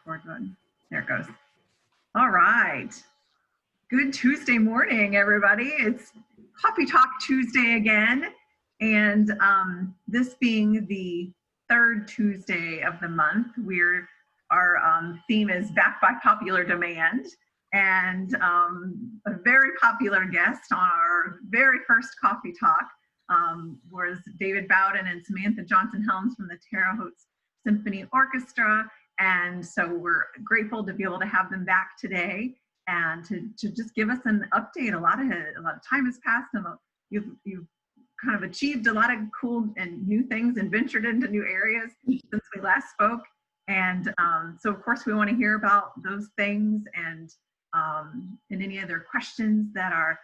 dashboard button. There it goes. All right. Good Tuesday morning, everybody. It's Coffee Talk Tuesday again. And this being the third Tuesday of the month, our theme is Back by Popular Demand. And a very popular guest on our very first Coffee Talk was David Bowden and Samantha Johnson-Helms from the Terre Haute Symphony Orchestra. And so we're grateful to be able to have them back today and to just give us an update. A lot of time has passed, and you've kind of achieved a lot of cool and new things and ventured into new areas since we last spoke. And so of course we want to hear about those things and any other questions that our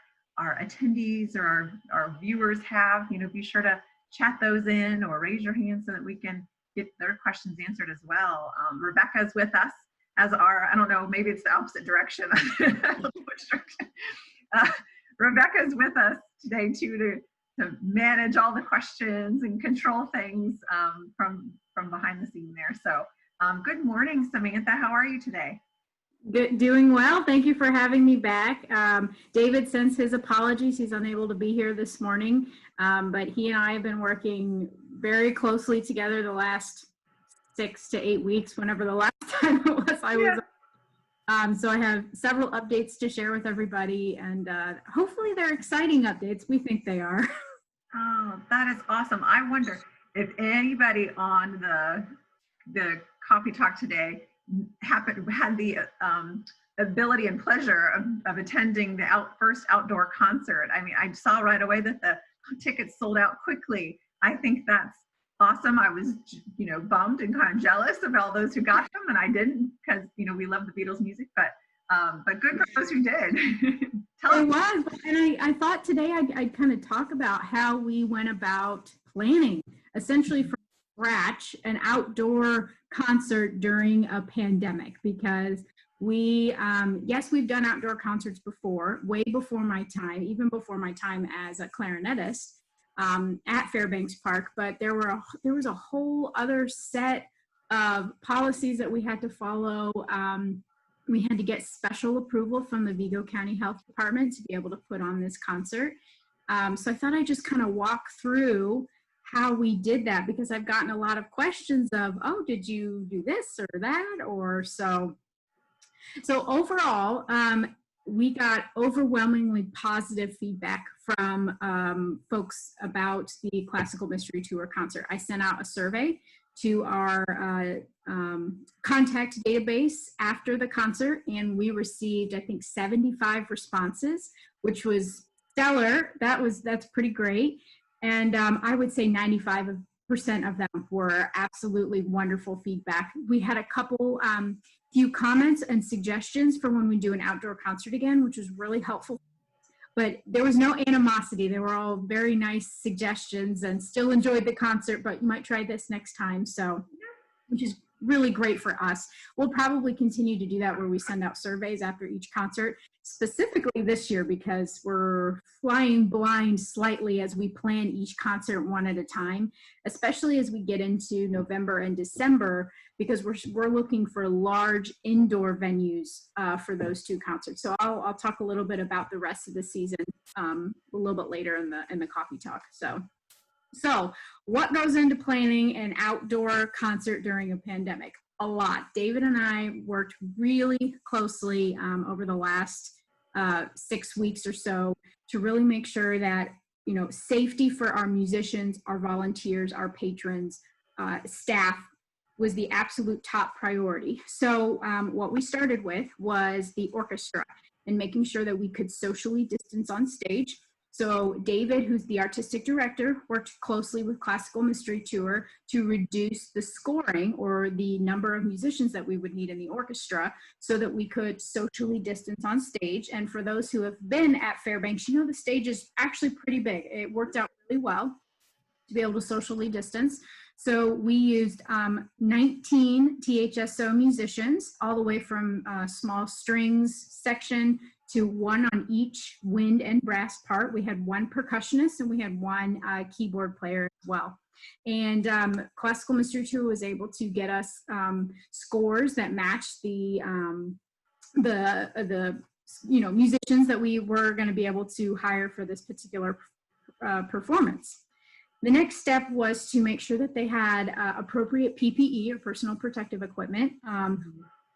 attendees or our viewers have. Be sure to chat those in or raise your hand so that we can get their questions answered as well. Rebecca is with us as our, I don't know, maybe it's the opposite direction. Rebecca is with us today too to manage all the questions and control things from behind the scene there. So good morning, Samantha. How are you today? Doing well. Thank you for having me back. David sends his apologies. He's unable to be here this morning, but he and I have been working very closely together the last 6 to 8 weeks, whenever the last time it was I was. So I have several updates to share with everybody, and hopefully they're exciting updates. We think they are. Oh, that is awesome. I wonder if anybody on the Coffee Talk today had the ability and pleasure of attending the first outdoor concert. I mean, I saw right away that the tickets sold out quickly. I think that's awesome. I was, bummed and kind of jealous of all those who got them, and I didn't because, we love the Beatles music, but good for those who did. It was, and I thought today I'd kind of talk about how we went about planning, essentially from scratch, an outdoor concert during a pandemic, because we've done outdoor concerts before, way before my time, even before my time as a clarinetist at Fairbanks Park, but there was a whole other set of policies that we had to follow. We had to get special approval from the Vigo County Health Department to be able to put on this concert. So I thought I'd just kind of walk through how we did that, because I've gotten a lot of questions of, oh, did you do this or that or so. So overall, we got overwhelmingly positive feedback from folks about the Classical Mystery Tour concert. I sent out a survey to our contact database after the concert, and we received, I think, 75 responses, which was stellar. That's pretty great. And I would say 95% of them were absolutely wonderful feedback. We had a couple few comments and suggestions for when we do an outdoor concert again, which was really helpful. But there was no animosity. They were all very nice suggestions, and still enjoyed the concert, but you might try this next time. So, which is really great for us. We'll probably continue to do that, where we send out surveys after each concert, specifically this year, because we're flying blind slightly as we plan each concert one at a time, especially as we get into November and December, because we're looking for large indoor venues for those two concerts. So I'll talk a little bit about the rest of the season a little bit later in the Coffee Talk. So what goes into planning an outdoor concert during a pandemic? A lot. David and I worked really closely over the last 6 weeks or so to really make sure that, safety for our musicians, our volunteers, our patrons, staff was the absolute top priority. So what we started with was the orchestra and making sure that we could socially distance on stage. So David, who's the artistic director, worked closely with Classical Mystery Tour to reduce the scoring, or the number of musicians that we would need in the orchestra, so that we could socially distance on stage. And for those who have been at Fairbanks, the stage is actually pretty big. It worked out really well to be able to socially distance. So we used 19 THSO musicians, all the way from small strings section to one on each wind and brass part. We had one percussionist, and we had one keyboard player as well. And Classical Mystery Tour was able to get us scores that matched the musicians that we were going to be able to hire for this particular performance. The next step was to make sure that they had appropriate PPE, or personal protective equipment.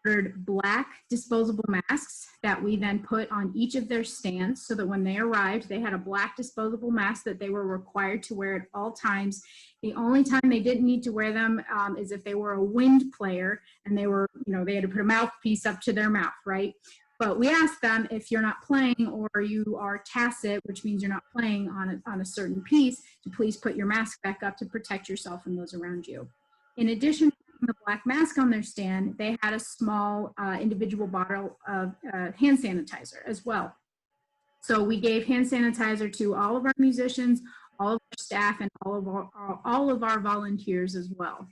Ordered black disposable masks that we then put on each of their stands, so that when they arrived, they had a black disposable mask that they were required to wear at all times. The only time they didn't need to wear them is if they were a wind player and they were, they had to put a mouthpiece up to their mouth, right? But we asked them, if you're not playing or you are tacit, which means you're not playing on a certain piece, to please put your mask back up to protect yourself and those around you. In addition to the black mask on their stand, they had a small individual bottle of hand sanitizer as well. So we gave hand sanitizer to all of our musicians, all of our staff, and all of our volunteers as well.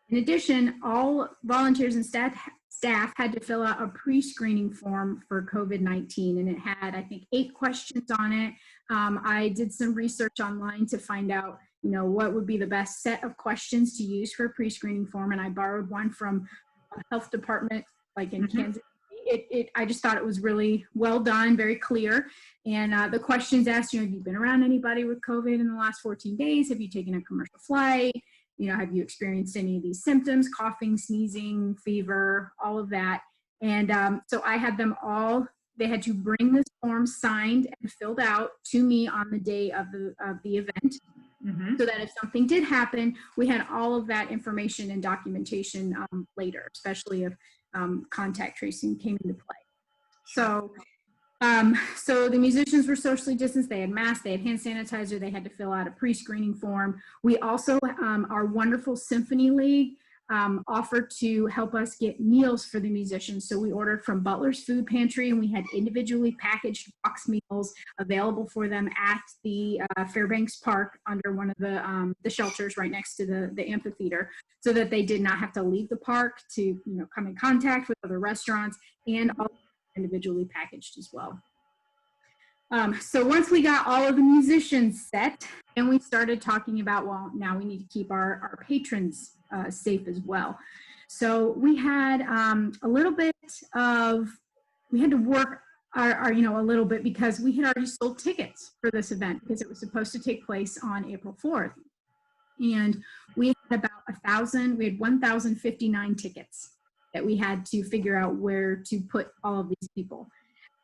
In addition, all volunteers and staff had to fill out a pre-screening form for COVID-19, and it had, I think, 8 questions on it. I did some research online to find out, what would be the best set of questions to use for a pre-screening form, and I borrowed one from a health department, like in Kansas. I just thought it was really well done, very clear. And the questions asked, have you been around anybody with COVID in the last 14 days? Have you taken a commercial flight? Have you experienced any of these symptoms, coughing, sneezing, fever, all of that? And so I had them all, they had to bring this form signed and filled out to me on the day of the event, so that if something did happen, we had all of that information and documentation later, especially if contact tracing came into play. So the musicians were socially distanced, they had masks, they had hand sanitizer, they had to fill out a pre-screening form. We also, our wonderful Symphony League offered to help us get meals for the musicians. So we ordered from Butler's Food Pantry, and we had individually packaged box meals available for them at the Fairbanks Park under one of the shelters right next to the amphitheater, so that they did not have to leave the park to come in contact with other restaurants, and all individually packaged as well. So once we got all of the musicians set, and we started talking about, well, now we need to keep our patrons safe as well. So we had a little bit of, we had to work a little bit, because we had already sold tickets for this event, because it was supposed to take place on April 4th. And we had about 1,059 tickets that we had to figure out where to put all of these people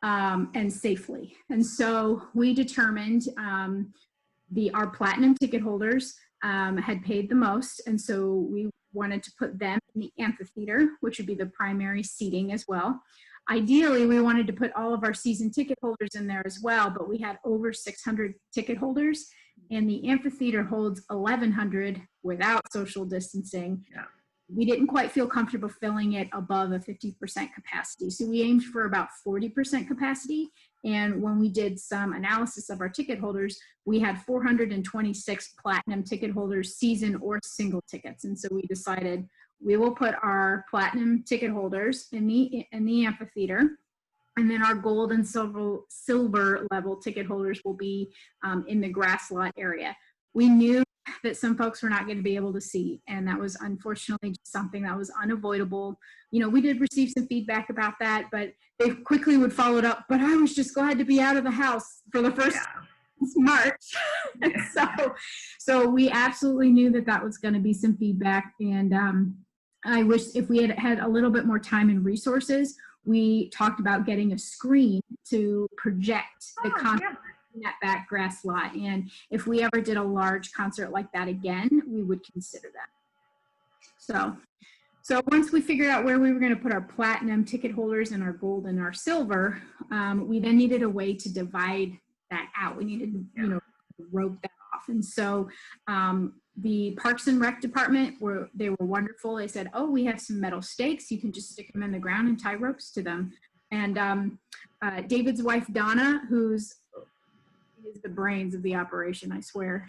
and safely. And so we determined our platinum ticket holders had paid the most, and so we wanted to put them in the amphitheater, which would be the primary seating as well. Ideally, we wanted to put all of our season ticket holders in there as well, but we had over 600 ticket holders, and the amphitheater holds 1,100 without social distancing. Yeah. We didn't quite feel comfortable filling it above a 50% capacity. So we aimed for about 40% capacity. And when we did some analysis of our ticket holders, we had 426 platinum ticket holders, season or single tickets. And so we decided we will put our platinum ticket holders in the amphitheater, and then our gold and silver level ticket holders will be in the grass lot area. We knew that some folks were not going to be able to see, and that was unfortunately just something that was unavoidable. We did receive some feedback about that, but they quickly would follow it up, but I was just glad to be out of the house for the first March. So we absolutely knew that was going to be some feedback, and I wish if we had a little bit more time and resources, we talked about getting a screen to project the concert in that back grass lot. And if we ever did a large concert like that again, we would consider that. So once we figured out where we were going to put our platinum ticket holders and our gold and our silver, we then needed a way to divide that out. We needed to, rope that off. And so the Parks and Rec department they were wonderful. They said, oh, we have some metal stakes. You can just stick them in the ground and tie ropes to them. And David's wife, Donna, who's the brains of the operation, I swear.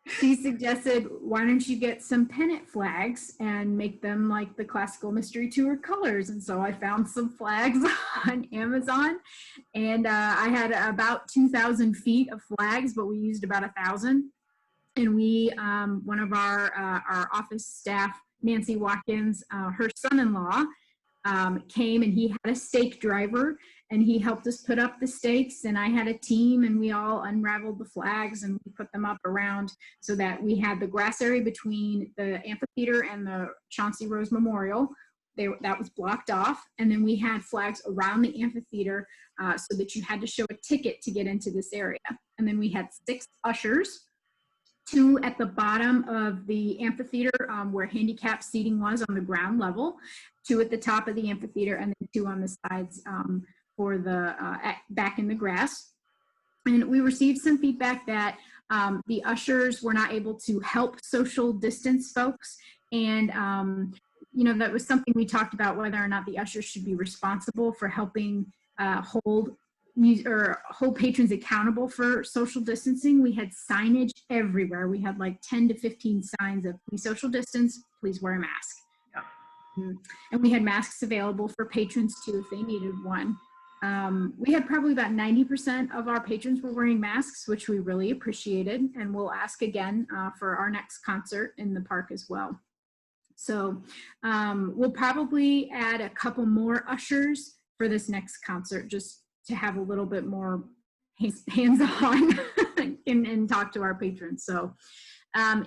She suggested, why don't you get some pennant flags and make them like the Classical Mystery Tour colors? And so I found some flags on Amazon, and I had about 2,000 feet of flags, but we used about 1,000. And we, one of our office staff, Nancy Watkins, her son-in-law, came, and he had a stake driver, and he helped us put up the stakes, and I had a team, and we all unraveled the flags and we put them up around so that we had the grass area between the amphitheater and the Chauncey Rose Memorial. That was blocked off, and then we had flags around the amphitheater so that you had to show a ticket to get into this area. And then we had 6 ushers, 2 at the bottom of the amphitheater where handicap seating was on the ground level, 2 at the top of the amphitheater, and then 2 on the sides for the back in the grass. And we received some feedback that the ushers were not able to help social distance folks, and you know, that was something we talked about, whether or not the ushers should be responsible for helping hold patrons accountable for social distancing. We had signage everywhere. We had like 10 to 15 signs of please social distance, please wear a mask. Yeah. And we had masks available for patrons too if they needed one. We had probably about 90% of our patrons were wearing masks, which we really appreciated, and we'll ask again for our next concert in the park as well. So we'll probably add a couple more ushers for this next concert, just to have a little bit more hands-on and talk to our patrons. So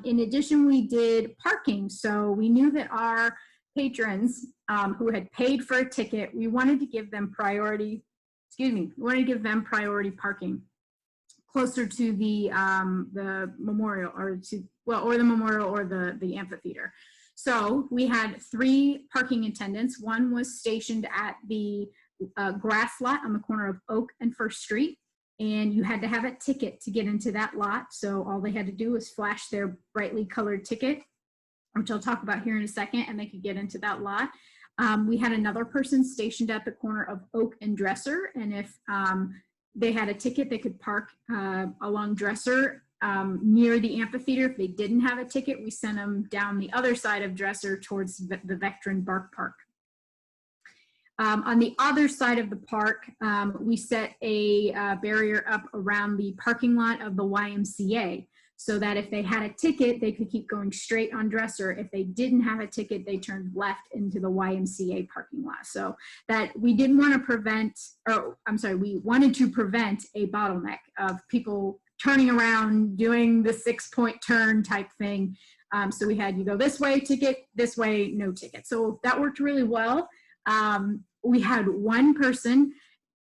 in addition, we did parking. So we knew that our patrons who had paid for a ticket, we wanted to give them priority, we wanted to give them priority parking closer to the memorial, or the memorial or the amphitheater. So we had 3 parking attendants. One was stationed at the grass lot on the corner of Oak and First Street, and you had to have a ticket to get into that lot. So all they had to do was flash their brightly colored ticket, which I'll talk about here in a second, and they could get into that lot. We had another person stationed at the corner of Oak and Dresser, and if they had a ticket, they could park along Dresser near the amphitheater. If they didn't have a ticket, we sent them down the other side of Dresser towards the Veteran Bark Park. On the other side of the park, we set a barrier up around the parking lot of the YMCA, so that if they had a ticket, they could keep going straight on Dresser. If they didn't have a ticket, they turned left into the YMCA parking lot. So that we didn't want to prevent, we wanted to prevent a bottleneck of people turning around, doing the 6-point turn type thing. So we had, you go this way, ticket, this way, no ticket. So that worked really well. We had one person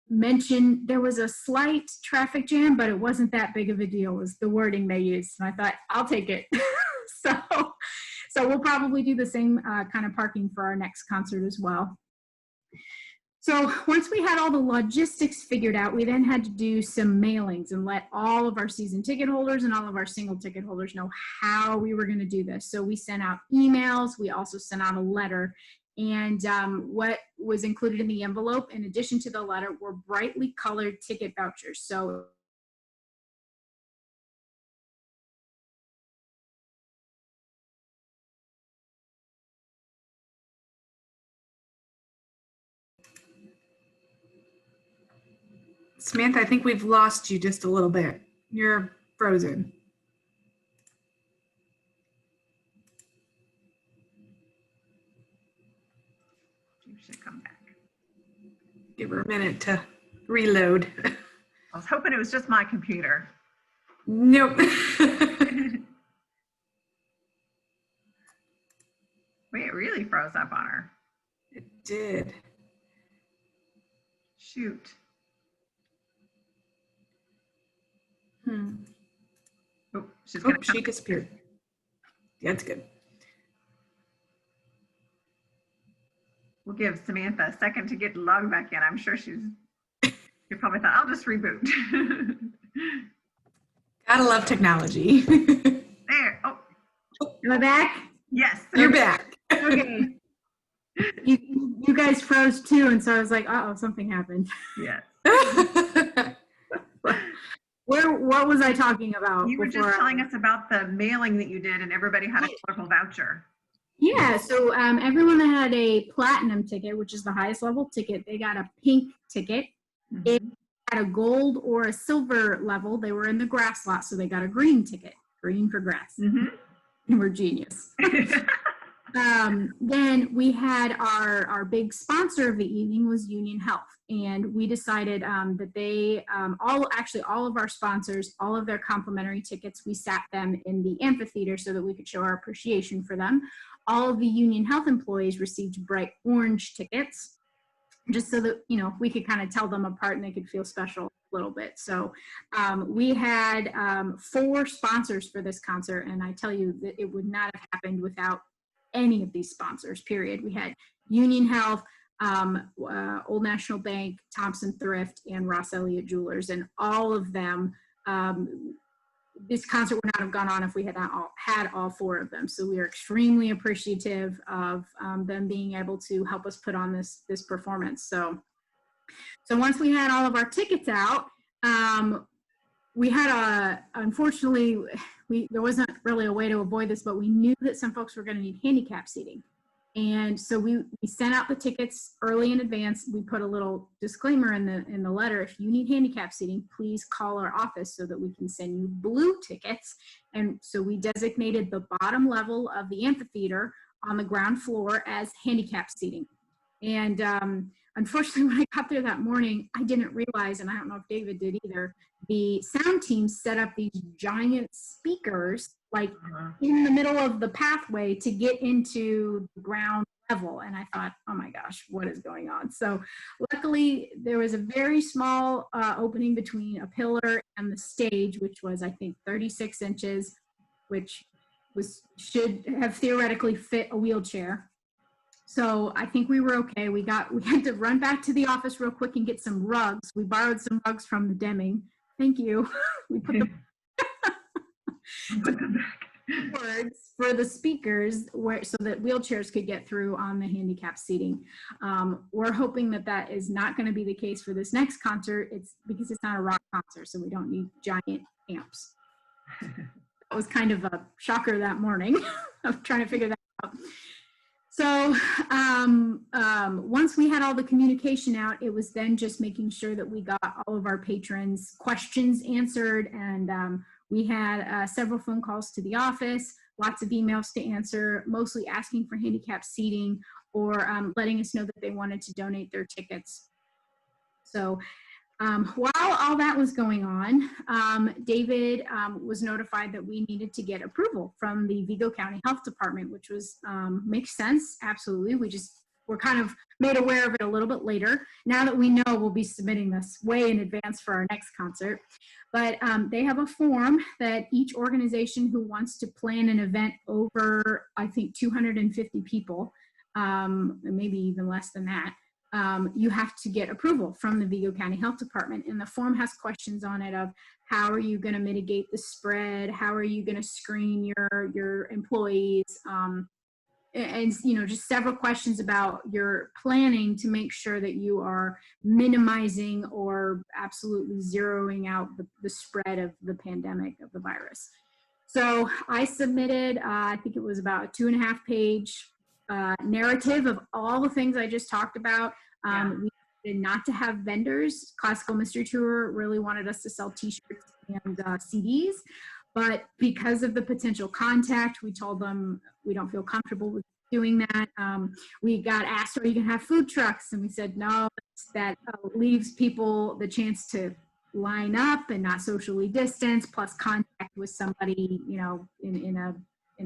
mention there was a slight traffic jam, but it wasn't that big of a deal, was the wording they used. And I thought, I'll take it. So we'll probably do the same kind of parking for our next concert as well. So once we had all the logistics figured out, we then had to do some mailings and let all of our season ticket holders and all of our single ticket holders know how we were going to do this. So we sent out emails. We also sent out a letter. And what was included in the envelope, in addition to the letter, were brightly colored ticket vouchers. So Samantha, I think we've lost you just a little bit. You're frozen. You should come back. Give her a minute to reload. I was hoping it was just my computer. Nope. Wait, it really froze up on her. It did. Shoot. Oh, she's gonna she disappeared. Yeah, that's good. We'll give Samantha a second to get logged back in. I'm sure she probably thought, I'll just reboot. Gotta love technology. There. Oh. Am I back? Yes. You're back. Okay. You guys froze too, and so I was like, uh-oh, something happened. Yes. What was I talking about? You were just telling us about the mailing that you did, and everybody had a colorful voucher. Yeah, so everyone that had a platinum ticket, which is the highest level ticket, they got a pink ticket. Mm-hmm. If they had a gold or a silver level, they were in the grass lot, so they got a green ticket. green for grass. Mhm. We're genius. Then we had our big sponsor of the evening was Union Health, and we decided that they all of our sponsors, all of their complimentary tickets, we sat them in the amphitheater so that we could show our appreciation for them. All of the Union Health employees received bright orange tickets, just so that, you know, we could kind of tell them apart and they could feel special a little bit. So we had 4 sponsors for this concert, and I tell you that it would not have happened without any of these sponsors, period. We had Union Health, Old National Bank, Thompson Thrift, and Ross Elliott Jewelers, and all of them, this concert would not have gone on if we had not had all 4 of them. So we are extremely appreciative of them being able to help us put on this performance. So once we had all of our tickets out, we had unfortunately, there wasn't really a way to avoid this, but we knew that some folks were going to need handicap seating. And so we sent out the tickets early in advance. We put a little disclaimer in the letter: if you need handicap seating, please call our office so that we can send you blue tickets. And so we designated the bottom level of the amphitheater on the ground floor as handicap seating. And unfortunately, when I got there that morning, I didn't realize, and I don't know if David did either, the sound team set up these giant speakers like in the middle of the pathway to get into the ground level. And I thought, oh my gosh, what is going on? So luckily there was a very small opening between a pillar and the stage, which was, I think, 36 inches, which should have theoretically fit a wheelchair. So I think we were okay. We had to run back to the office real quick and get some rugs. We borrowed some rugs from the Deming. Thank you. We put them boards for the speakers so that wheelchairs could get through on the handicap seating. We're hoping that is not going to be the case for this next concert. It's because it's not a rock concert, so we don't need giant amps. That was kind of a shocker that morning of trying to figure that out. So once we had all the communication out, it was then just making sure that we got all of our patrons' questions answered. And we had several phone calls to the office, lots of emails to answer, mostly asking for handicap seating or letting us know that they wanted to donate their tickets. So while all that was going on, David was notified that we needed to get approval from the Vigo County Health Department, which was makes sense. Absolutely. We're kind of made aware of it a little bit later. Now that we know, we'll be submitting this way in advance for our next concert. But they have a form that each organization who wants to plan an event over, I think, 250 people, maybe even less than that, you have to get approval from the Vigo County Health Department. And the form has questions on it of how are you going to mitigate the spread? How are you going to screen your employees? And just several questions about your planning to make sure that you are minimizing or absolutely zeroing out the spread of the pandemic of the virus. So I submitted, I think it was about a 2.5-page narrative of all the things I just talked about. We did not to have vendors. Classical Mystery Tour really wanted us to sell t-shirts and CDs, but because of the potential contact, we told them we don't feel comfortable with doing that. We got asked, are you gonna have food trucks? And we said, no, that leaves people the chance to line up and not socially distance, plus contact with somebody, in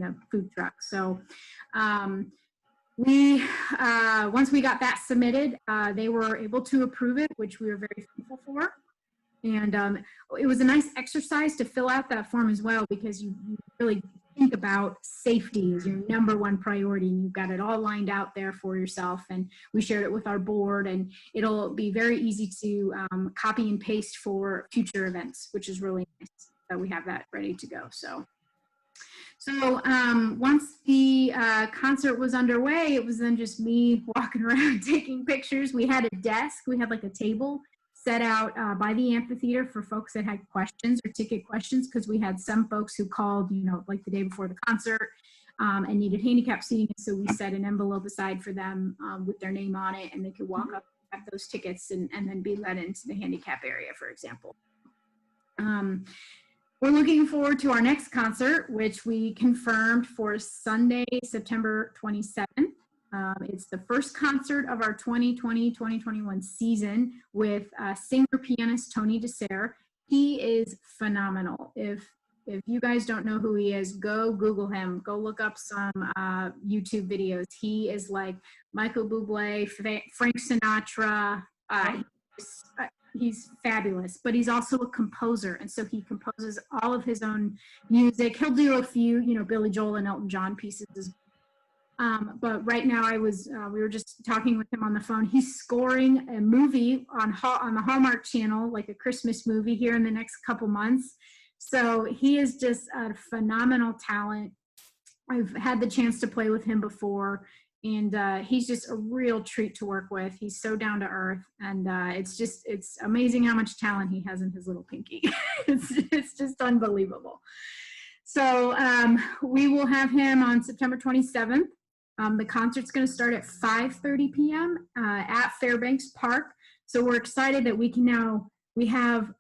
a food truck. So once we got that submitted, they were able to approve it, which we were very thankful for. And it was a nice exercise to fill out that form as well, because you really think about safety as your #1 priority, and you've got it all lined out there for yourself. And we shared it with our board, and it'll be very easy to copy and paste for future events, which is really nice that we have that ready to go. So once the concert was underway, it was then just me walking around taking pictures. We had a desk, we had like a table set out by the amphitheater for folks that had questions or ticket questions, because we had some folks who called, like the day before the concert and needed handicap seating. So we set an envelope aside for them with their name on it, and they could walk up, have those tickets, and then be led into the handicap area, for example. We're looking forward to our next concert, which we confirmed for Sunday, September 27th. It's the first concert of our 2020-2021 season with singer-pianist Tony DeSere. He is phenomenal. If you guys don't know who he is, go Google him. Go look up some YouTube videos. He is like Michael Bublé, Frank Sinatra. He's fabulous, but he's also a composer, and so he composes all of his own music. He'll do a few, Billy Joel and Elton John pieces as well. But right now we were just talking with him on the phone. He's scoring a movie on the Hallmark Channel, like a Christmas movie here in the next couple months. So he is just a phenomenal talent. I've had the chance to play with him before, and he's just a real treat to work with. He's so down to earth, and it's amazing how much talent he has in his little pinky. it's just unbelievable. So we will have him on September 27th. The concert's going to start at 5:30 p.m. At Fairbanks Park. So we're excited that we have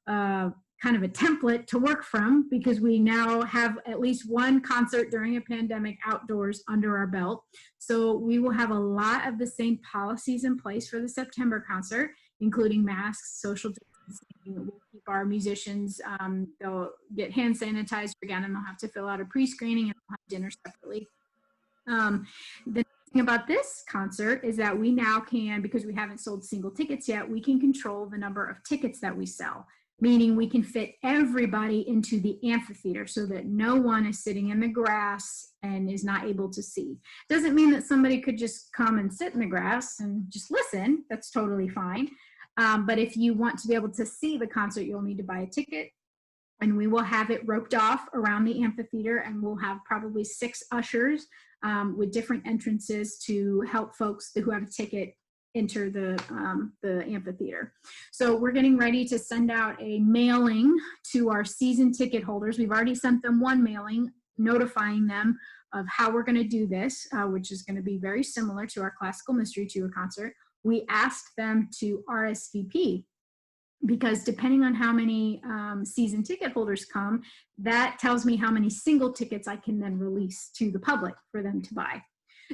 kind of a template to work from, because we now have at least one concert during a pandemic outdoors under our belt. So we will have a lot of the same policies in place for the September concert, including masks, social distancing. We'll keep our musicians, they'll get hand sanitizer again, and they'll have to fill out a pre-screening, and they'll have dinner separately. The thing about this concert is that we now can, because we haven't sold single tickets yet, we can control the number of tickets that we sell. Meaning we can fit everybody into the amphitheater so that no one is sitting in the grass and is not able to see. Doesn't mean that somebody could just come and sit in the grass and just listen. That's totally fine. But if you want to be able to see the concert, you'll need to buy a ticket. And we will have it roped off around the amphitheater, and we'll have probably 6 ushers with different entrances to help folks who have a ticket enter the amphitheater. So we're getting ready to send out a mailing to our season ticket holders. We've already sent them one mailing notifying them of how we're going to do this, which is going to be very similar to our classical mystery tour concert. We asked them to RSVP, because depending on how many season ticket holders come, that tells me how many single tickets I can then release to the public for them to buy.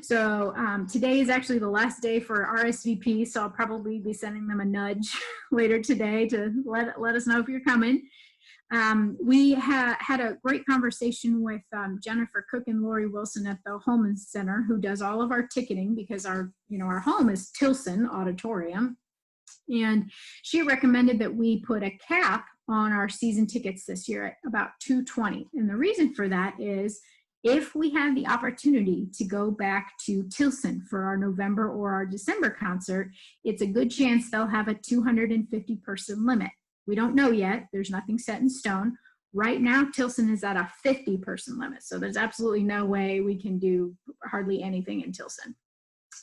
So today is actually the last day for RSVP, so I'll probably be sending them a nudge later today to let us know if you're coming. We had a great conversation with Jennifer Cook and Lori Wilson at the Holman Center, who does all of our ticketing, because our home is Tilson Auditorium. And she recommended that we put a cap on our season tickets this year at about $220. And the reason for that is, if we have the opportunity to go back to Tilson for our November or our December concert, it's a good chance they'll have a 250 person limit. We don't know yet. There's nothing set in stone. Right now, Tilson is at a 50 person limit. So there's absolutely no way we can do hardly anything in Tilson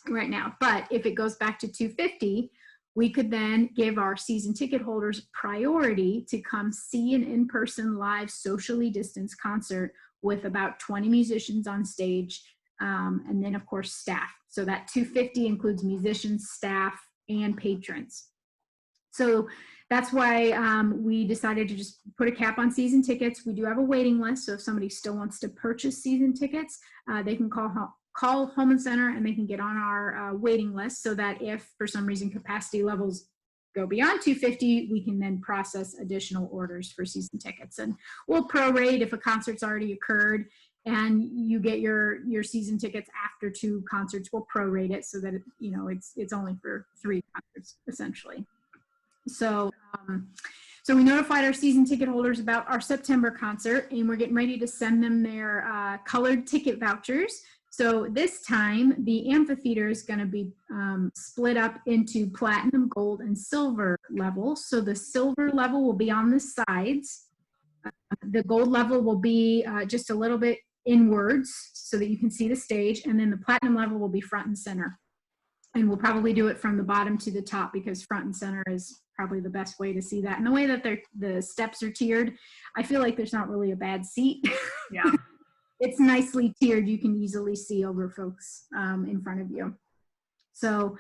right now. But if it goes back to 250, we could then give our season ticket holders priority to come see an in-person live socially distanced concert with about 20 musicians on stage, and then of course staff. So that 250 includes musicians, staff, and patrons. So that's why we decided to just put a cap on season tickets. We do have a waiting list, so if somebody still wants to purchase season tickets, they can call Holman Center, and they can get on our waiting list, so that if for some reason capacity levels go beyond 250, we can then process additional orders for season tickets. And we'll prorate if a concert's already occurred and you get your season tickets after 2 concerts. We'll prorate it so that it's only for 3 concerts essentially. So so we notified our season ticket holders about our September concert, and we're getting ready to send them their colored ticket vouchers. So this time, the amphitheater is going to be split up into platinum, gold, and silver levels. So the silver level will be on the sides. The gold level will be just a little bit inwards so that you can see the stage. And then the platinum level will be front and center. And we'll probably do it from the bottom to the top, because front and center is probably the best way to see that. And the way that the steps are tiered, I feel like there's not really a bad seat. Yeah. It's nicely tiered. You can easily see over folks in front of you. So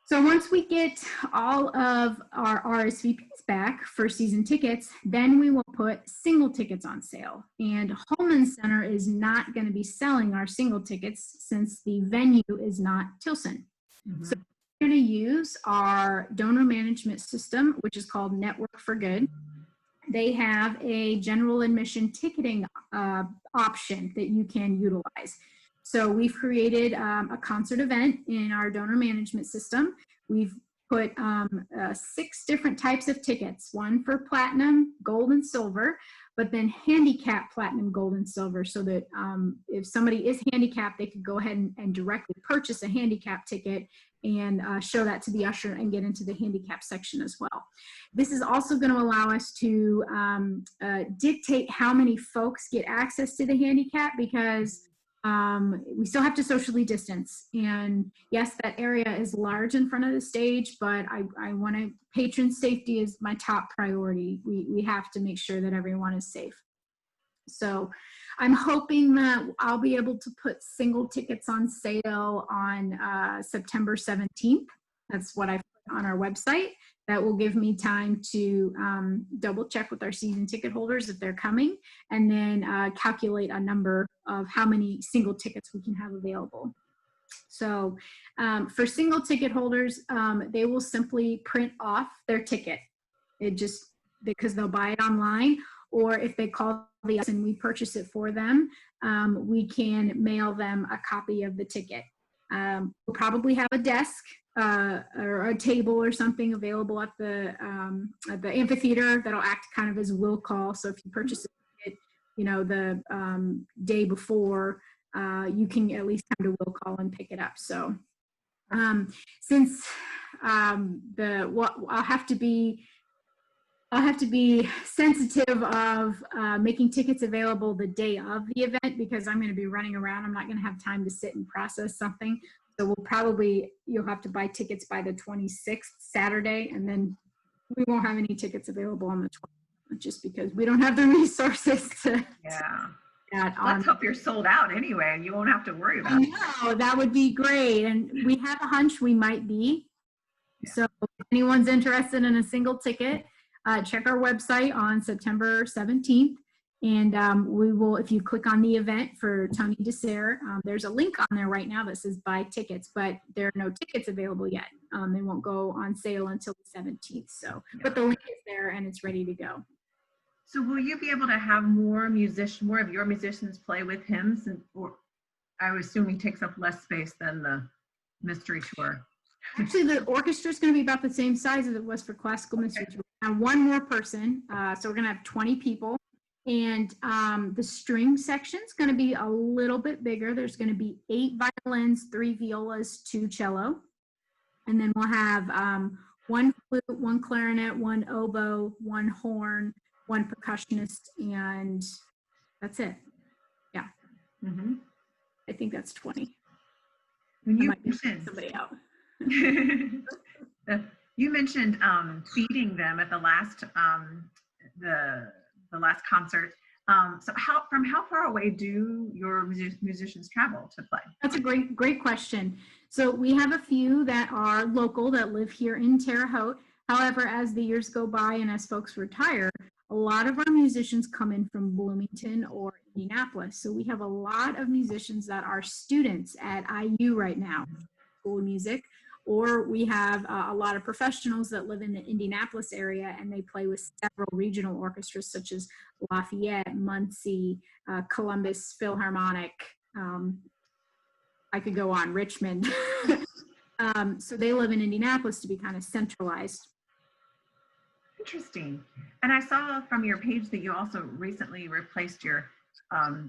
So once we get all of our RSVPs back for season tickets, then we will put single tickets on sale. And Holman Center is not going to be selling our single tickets since the venue is not Tilson. Mhm. So we're going to use our donor management system, which is called Network for Good. They have a general admission ticketing option that you can utilize. So we've created a concert event in our donor management system. We've put 6 different types of tickets, one for platinum, gold, and silver, but then handicap platinum, gold, and silver, so that if somebody is handicapped, they could go ahead and directly purchase a handicap ticket and show that to the usher and get into the handicap section as well. This is also going to allow us to dictate how many folks get access to the handicap, because we still have to socially distance. And yes, that area is large in front of the stage, but I want to, patron safety is my top priority. We have to make sure that everyone is safe. So I'm hoping that I'll be able to put single tickets on sale on September 17th. That's what I put on our website. That will give me time to double check with our season ticket holders if they're coming, and then calculate a number of how many single tickets we can have available. So for single ticket holders, they will simply print off their ticket. It just, because they'll buy it online, or if they call us and we purchase it for them, we can mail them a copy of the ticket. We'll probably have a desk or a table or something available at the amphitheater that'll act kind of as a will call. So if you purchase it, the day before, you can at least come to will call and pick it up. So since I'll have to be sensitive of making tickets available the day of the event, because I'm going to be running around. I'm not going to have time to sit and process something. So you'll have to buy tickets by the 26th, Saturday, and then we won't have any tickets available on the 20th, just because we don't have the resources to. Yeah. Let's hope you're sold out anyway, and you won't have to worry about it. No, that would be great. And we have a hunch we might be. Yeah. So if anyone's interested in a single ticket, check our website on September 17th. And we will, if you click on the event for Tony DeSere, there's a link on there right now that says buy tickets, but there are no tickets available yet. They won't go on sale until the 17th. So, but the link is there and it's ready to go. So will you be able to have more of your musicians play with hymns? Or I would assume he takes up less space than the mystery tour. Actually, the orchestra is going to be about the same size as it was for classical mystery tour. And one more person, so we're going to have 20 people. And the string section is going to be a little bit bigger. There's going to be 8 violins, 3 violas, 2 cello. And then we'll have 1 flute, 1 clarinet, 1 oboe, 1 horn, 1 percussionist, and that's it. Yeah. Mm-hmm. I think that's 20. When you mentioned somebody out. You mentioned feeding them at the last the last concert. So from how far away do your musicians travel to play? That's a great question. So we have a few that are local that live here in Terre Haute. However, as the years go by and as folks retire, a lot of our musicians come in from Bloomington or Indianapolis. So we have a lot of musicians that are students at IU right now, School of Music, or we have a lot of professionals that live in the Indianapolis area and they play with several regional orchestras such as Lafayette, Muncie, Columbus Philharmonic. I could go on, Richmond. So they live in Indianapolis to be kind of centralized. Interesting. And I saw from your page that you also recently replaced your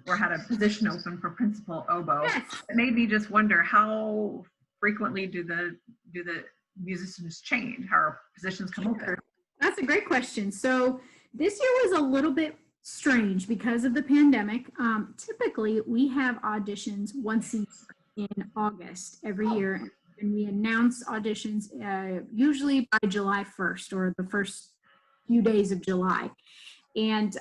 or had a position open for principal oboe. Yes. It made me just wonder, how frequently do the musicians change? How are positions come open? That's a great question. So this year was a little bit strange because of the pandemic. Typically, we have auditions once a year in August every year, and we announce auditions usually by July 1st or the first few days of July. And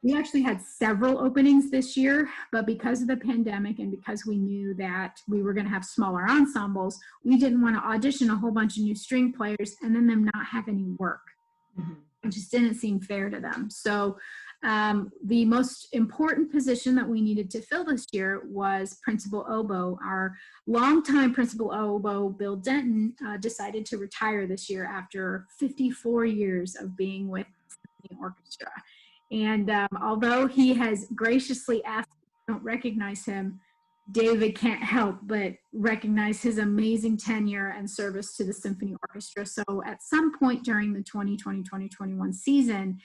We actually had several openings this year, but because of the pandemic and because we knew that we were going to have smaller ensembles, we didn't want to audition a whole bunch of new string players and then them not have any work. It just didn't seem fair to them. So the most important position that we needed to fill this year was principal oboe. Our longtime principal oboe, Bill Denton, decided to retire this year after 54 years of being with the orchestra. And although he has graciously asked if I don't recognize him, David can't help but recognize his amazing tenure and service to the symphony orchestra. So at some point during the 2020-2021 season,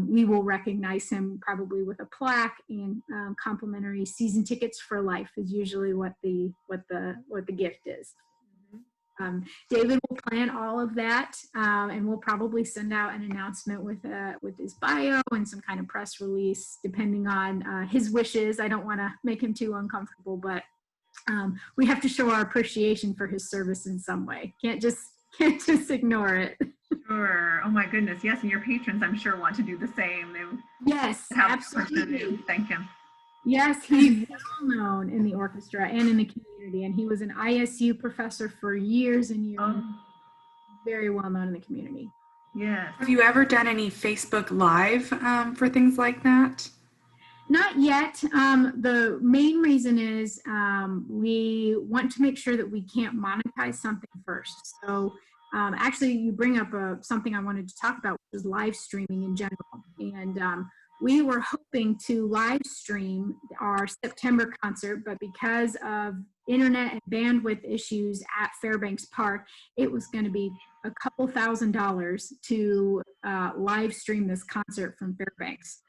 we will recognize him probably with a plaque, and complimentary season tickets for life is usually what the gift is. David will plan all of that, and we'll probably send out an announcement with his bio and some kind of press release, depending on his wishes. I don't want to make him too uncomfortable, but we have to show our appreciation for his service in some way. Can't just ignore it. Sure. Oh my goodness. Yes, and your patrons, I'm sure, want to do the same. Yes, absolutely. Thank him. Yes, he's well known in the orchestra and in the community, and he was an ISU professor for years and years. Very well known in the community. Yes. Have you ever done any Facebook Live for things like that? Not yet. The main reason is we want to make sure that we can't monetize something first. So actually, you bring up something I wanted to talk about, which is live streaming in general. And we were hoping to live stream our September concert, but because of internet and bandwidth issues at Fairbanks Park, it was going to be a couple $1,000s to live stream this concert from Fairbanks.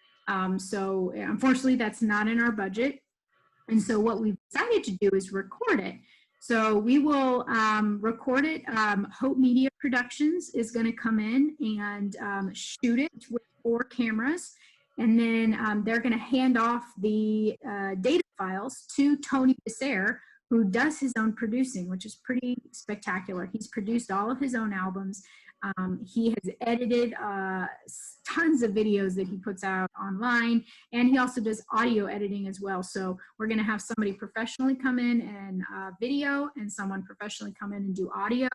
So unfortunately, that's not in our budget. And so what we've decided to do is record it. So we will record it. Hope Media Productions is going to come in and shoot it with 4 cameras. And then they're going to hand off the data files to Tony Desser, who does his own producing, which is pretty spectacular. He's produced all of his own albums. He has edited tons of videos that he puts out online, and he also does audio editing as well. So we're going to have somebody professionally come in and video, and someone professionally come in and do audio.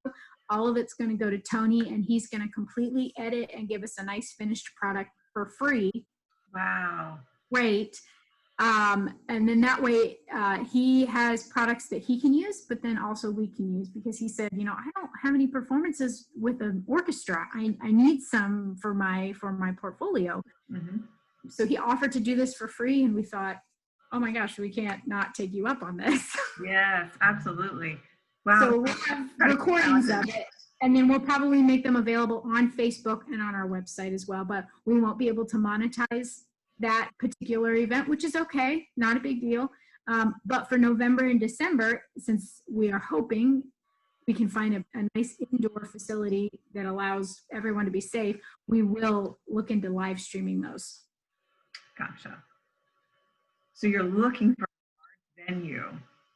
All of it's going to go to Tony, and he's going to completely edit and give us a nice finished product for free. Wow. Great. And then that way he has products that he can use, but then also we can use, because he said, you know, I don't have any performances with an orchestra. I need some for my portfolio. Mm-hmm. So he offered to do this for free, and we thought, oh my gosh, we can't not take you up on this. Yes, absolutely. Wow. So we'll have recordings of it, and then we'll probably make them available on Facebook and on our website as well, but we won't be able to monetize that particular event, which is okay, not a big deal. But for November and December, since we are hoping we can find a nice indoor facility that allows everyone to be safe, we will look into live streaming those. Gotcha. So you're looking for a large venue.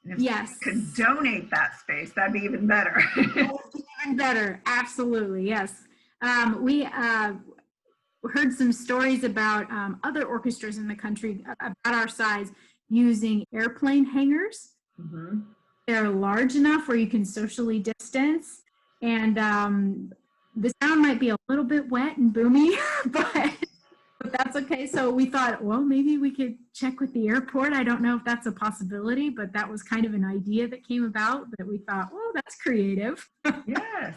And if yes. you could donate that space, that'd be even better. Even better, absolutely, yes. We heard some stories about other orchestras in the country about our size using airplane hangars. Mm-hmm. They're large enough where you can socially distance, and the sound might be a little bit wet and boomy, but that's okay. So we thought, well, maybe we could check with the airport. I don't know if that's a possibility, but that was kind of an idea that came about that we thought, well, that's creative. Yes.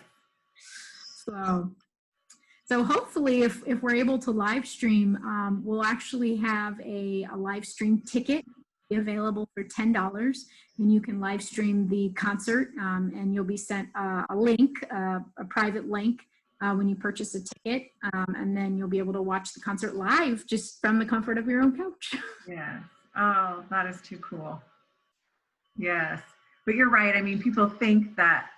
So hopefully if we're able to live stream, we'll actually have a live stream ticket available for $10, and you can live stream the concert, and you'll be sent a link, a private link when you purchase a ticket, and then you'll be able to watch the concert live just from the comfort of your own couch. Yeah. Oh, that is too cool. Yes. But you're right. I mean, people think that,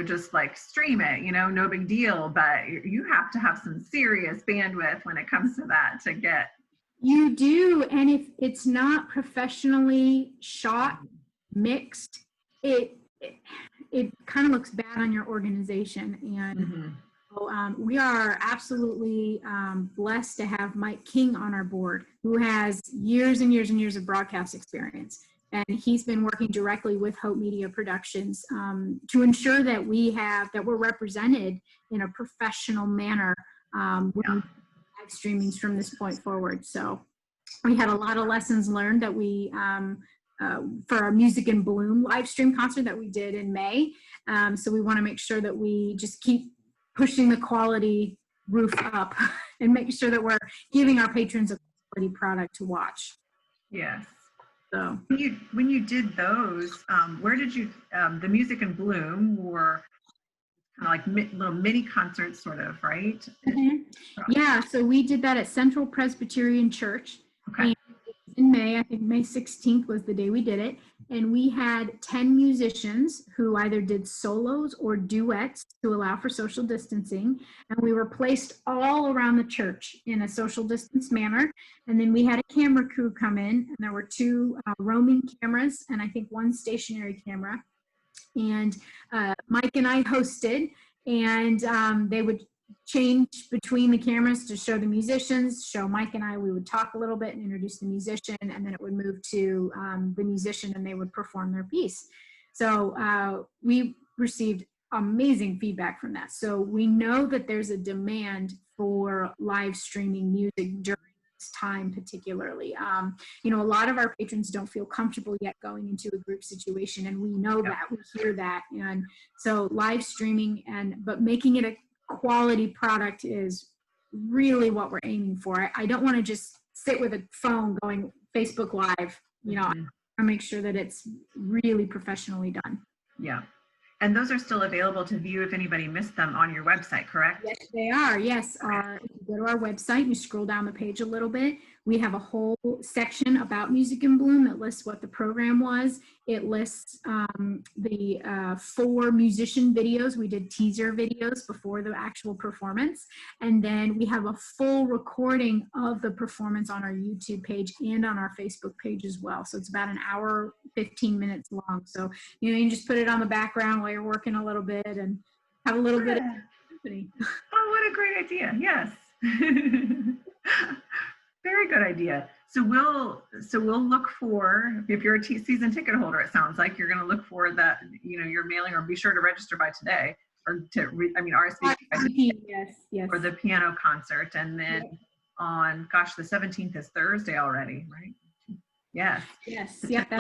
just like stream it, no big deal, but you have to have some serious bandwidth when it comes to that to get. You do, and if it's not professionally shot, mixed, it kind of looks bad on your organization. And We are absolutely blessed to have Mike King on our board, who has years and years and years of broadcast experience. And he's been working directly with Hope Media Productions to ensure that we're represented in a professional manner when we do live streamings from this point forward. So we had a lot of lessons learned that we for our Music in Bloom live stream concert that we did in May. So we want to make sure that we just keep pushing the quality roof up and make sure that we're giving our patrons a quality product to watch. Yes. So when you did those, where did you, the Music in Bloom were kind of like little mini concerts sort of, right? Mm-hmm. Yeah, so we did that at Central Presbyterian Church. Okay. In May, I think May 16th was the day we did it. And we had 10 musicians who either did solos or duets to allow for social distancing. And we were placed all around the church in a social distance manner. And then we had a camera crew come in, and there were 2 roaming cameras and I think 1 stationary camera. And Mike and I hosted, and they would change between the cameras to show the musicians, show Mike and I. We would talk a little bit and introduce the musician, and then it would move to the musician and they would perform their piece. So we received amazing feedback from that. So we know that there's a demand for live streaming music during this time particularly. You know, a lot of our patrons don't feel comfortable yet going into a group situation, and we know that, we hear that. And so live streaming but making it a quality product is really what we're aiming for. I don't want to just sit with a phone going Facebook Live, you know. I make sure that it's really professionally done. Yeah. And those are still available to view if anybody missed them on your website, correct? Yes, they are. Yes. If you go to our website, you scroll down the page a little bit. We have a whole section about Music in Bloom that lists what the program was. It lists the 4 musician videos. We did teaser videos before the actual performance. And then we have a full recording of the performance on our YouTube page and on our Facebook page as well. So it's about an hour, 15 minutes long. So, you know, you can just put it on the background while you're working a little bit and have a little bit of company. Oh, what a great idea. Yes. Very good idea. So we'll look for, if you're a season ticket holder, it sounds like you're going to look for that, you know, your mailing, or be sure to register by today, or RSVP yes. for the piano concert. And then on, gosh, the 17th is Thursday already, right? Yes. Yep.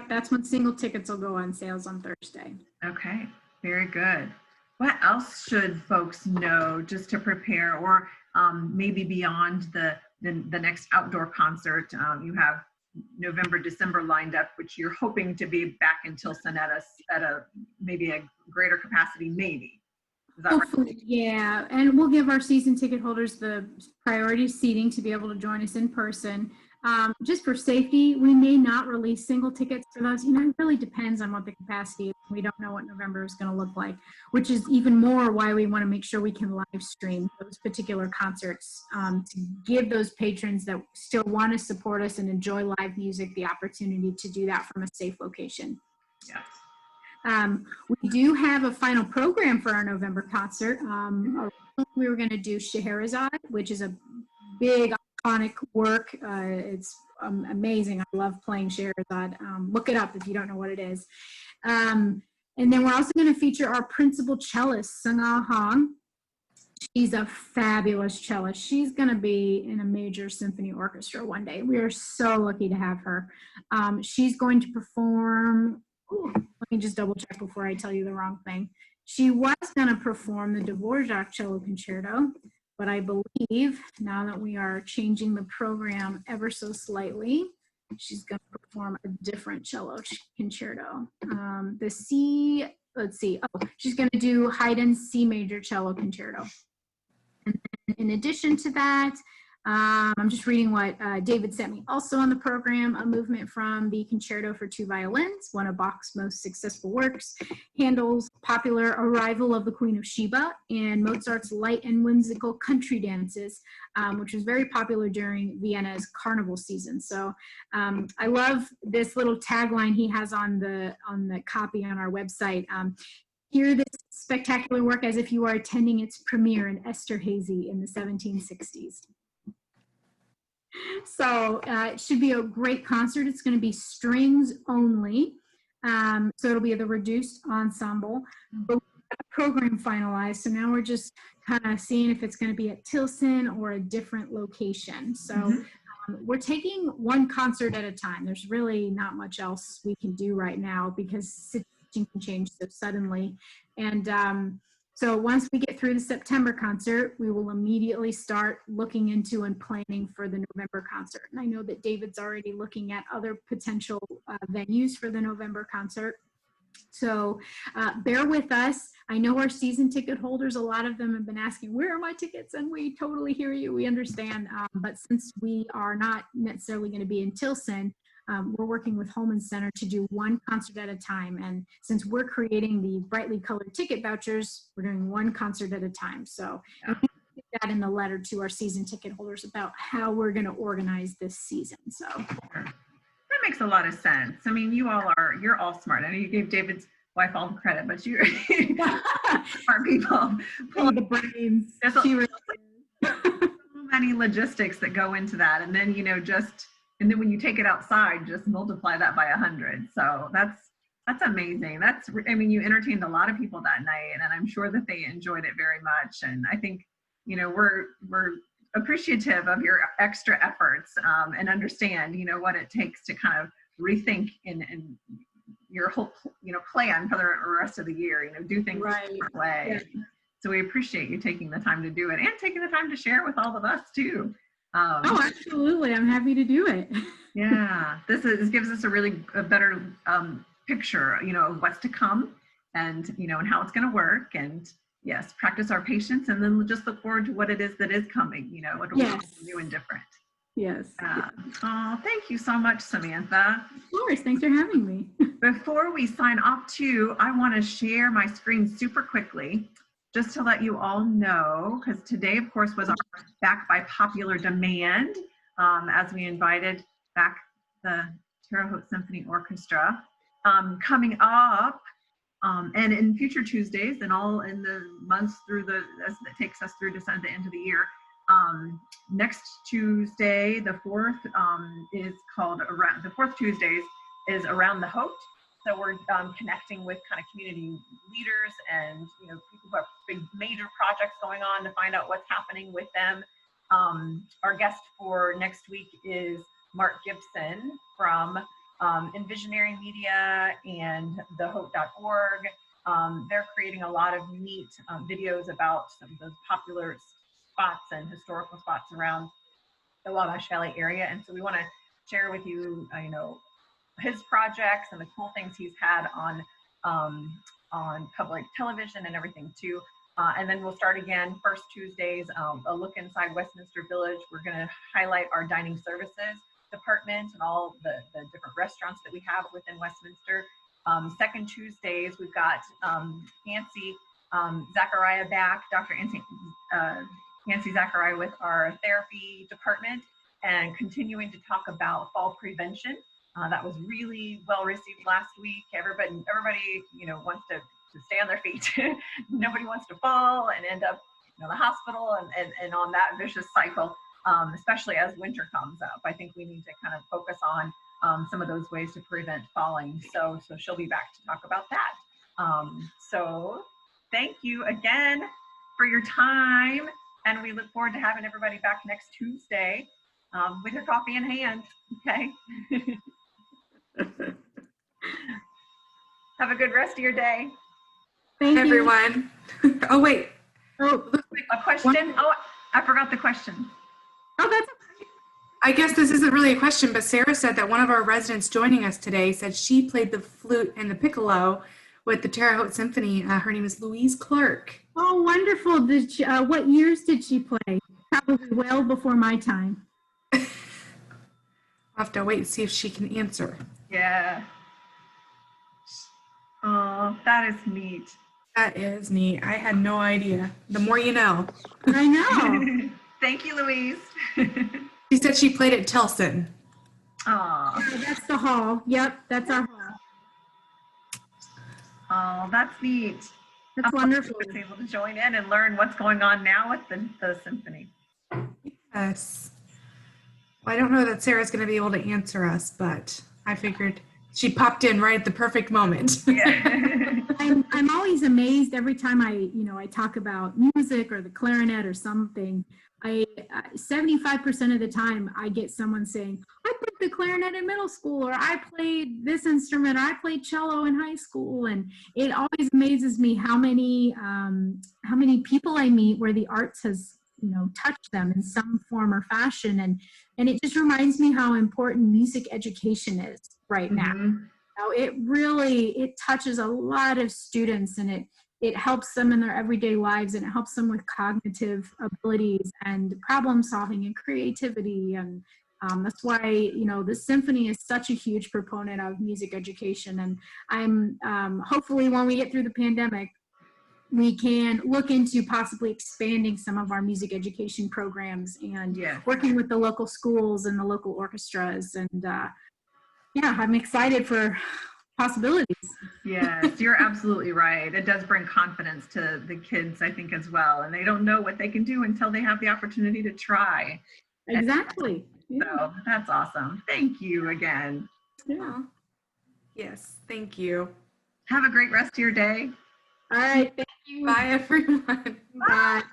That's when single tickets will go on sales on Thursday. Okay. Very good. What else should folks know just to prepare, or maybe beyond the next outdoor concert? You have November, December lined up, which you're hoping to be back until Sonetta's at maybe a greater capacity, maybe. Is that Hopefully, right? yeah. And we'll give our season ticket holders the priority seating to be able to join us in person. Just for safety, we may not release single tickets for those. You know, it really depends on what the capacity is. We don't know what November is going to look like, which is even more why we want to make sure we can live stream those particular concerts, to give those patrons that still want to support us and enjoy live music the opportunity to do that from a safe location. Yes. We do have a final program for our November concert. We were going to do Scheherazade, which is a big iconic work. It's amazing. I love playing Scheherazade. Look it up if you don't know what it is. And then we're also going to feature our principal cellist, Sung-Ah Hong. She's a fabulous cellist. She's going to be in a major symphony orchestra one day. We are so lucky to have her. She's going to perform, let me just double check before I tell you the wrong thing. She was going to perform the Dvorak Cello Concerto, but I believe now that we are changing the program ever so slightly, she's going to perform a different cello concerto. She's going to do Haydn's C major cello concerto. And then in addition to that, I'm just reading what David sent me also on the program, a movement from the Concerto for 2 Violins, one of Bach's most successful works, Handel's popular Arrival of the Queen of Sheba, and Mozart's light and whimsical country dances, which was very popular during Vienna's carnival season. So I love this little tagline he has on the copy on our website. hear this spectacular work as if you are attending its premiere in Esterhazy in the 1760s. So it should be a great concert. It's going to be strings only. So it'll be the reduced ensemble. But we got the program finalized. So now we're just kind of seeing if it's going to be at Tilson or a different location. So we're taking one concert at a time. There's really not much else we can do right now because situation can change so suddenly. And so once we get through the September concert, we will immediately start looking into and planning for the November concert. And I know that David's already looking at other potential venues for the November concert. So bear with us. I know our season ticket holders, a lot of them have been asking, where are my tickets? And we totally hear you. We understand. But since we are not necessarily going to be in Tilson, we're working with Holman Center to do one concert at a time. And since we're creating the brightly colored ticket vouchers, we're doing one concert at a time. So we put that in the letter to our season ticket holders about how we're going to organize this season. So that makes a lot of sense. I mean, you're all smart. I know you gave David's wife all the credit, but you're smart people. The brains. There's so many logistics that go into that. And then, and then when you take it outside, just multiply that by 100. So that's amazing. You entertained a lot of people that night, and I'm sure that they enjoyed it very much. And I think, we're appreciative of your extra efforts and understand, what it takes to kind of rethink in your whole, plan for the rest of the year, do things a different way. Yeah. So we appreciate you taking the time to do it and taking the time to share with all of us too. Oh, absolutely. I'm happy to do it. Yeah, this gives us a better picture, of what's to come and, and how it's going to work. And yes, practice our patience and then just look forward to what it is that is coming, what we're new and different. Yes. Oh, thank you so much, Samantha. Of course. Thanks for having me. Before we sign off too, I want to share my screen super quickly, just to let you all know, because today, of course, was our back by popular demand, as we invited back the Terre Haute Symphony Orchestra. Coming up, and in future Tuesdays, and all in the months as it takes us through to the end of the year, next Tuesday, the 4th, is called the 4th Tuesdays is Around the Haute. So we're connecting with kind of community leaders and people who have big major projects going on to find out what's happening with them. Our guest for next week is Mark Gibson from Envisionary Media and thehaute.org. They're creating a lot of neat videos about some of those popular spots and historical spots around the Wabash Valley area. And so we want to share with you, his projects and the cool things he's had on public television and everything too. And then we'll start again first Tuesdays, a look inside Westminster Village. We're going to highlight our dining services department and all the different restaurants that we have within Westminster. Second Tuesdays, we've got Nancy Zachariah back, Dr. Nancy Zachariah with our therapy department, and continuing to talk about fall prevention. That was really well received last week. Everybody, wants to stay on their feet. Nobody wants to fall and end up in the hospital and on that vicious cycle, especially as winter comes up. I think we need to kind of focus on some of those ways to prevent falling. So she'll be back to talk about that. So thank you again for your time. And we look forward to having everybody back next Tuesday with your coffee in hand. Okay. Have a good rest of your day. Thank you, everyone. Oh, wait. Oh, a question? Oh, I forgot the question. Oh, that's okay. I guess this isn't really a question, but Sarah said that one of our residents joining us today said she played the flute and the piccolo with the Terre Haute Symphony. Her name is Louise Clark. Oh, wonderful. What years did she play? Probably well before my time. I'll have to wait and see if she can answer. Yeah. Oh, that is neat. That is neat. I had no idea. The more you know. I know. Thank you, Louise. She said she played at Tilson. Oh, that's the hall. Yep, that's our hall. Oh, that's neat. That's wonderful. Was able to join in and learn what's going on now with the symphony. Yes. Well, I don't know that Sarah's going to be able to answer us, but I figured she popped in right at the perfect moment. Yeah. I'm always amazed every time I talk about music or the clarinet or something. 75% of the time I get someone saying, I played the clarinet in middle school, or I played this instrument, or I played cello in high school. And it always amazes me how many people I meet where the arts has touched them in some form or fashion. And it just reminds me how important music education is right now. It touches a lot of students, and it helps them in their everyday lives, and it helps them with cognitive abilities and problem solving and creativity. And that's why, the symphony is such a huge proponent of music education. And I'm hopefully when we get through the pandemic, we can look into possibly expanding some of our music education programs and working with the local schools and the local orchestras. And I'm excited for possibilities. Yes, you're absolutely right. It does bring confidence to the kids, I think, as well. And they don't know what they can do until they have the opportunity to try. Exactly. So that's awesome. Thank you again. Yeah. Yes, thank you. Have a great rest of your day. All right. Thank you. Bye, everyone. Bye.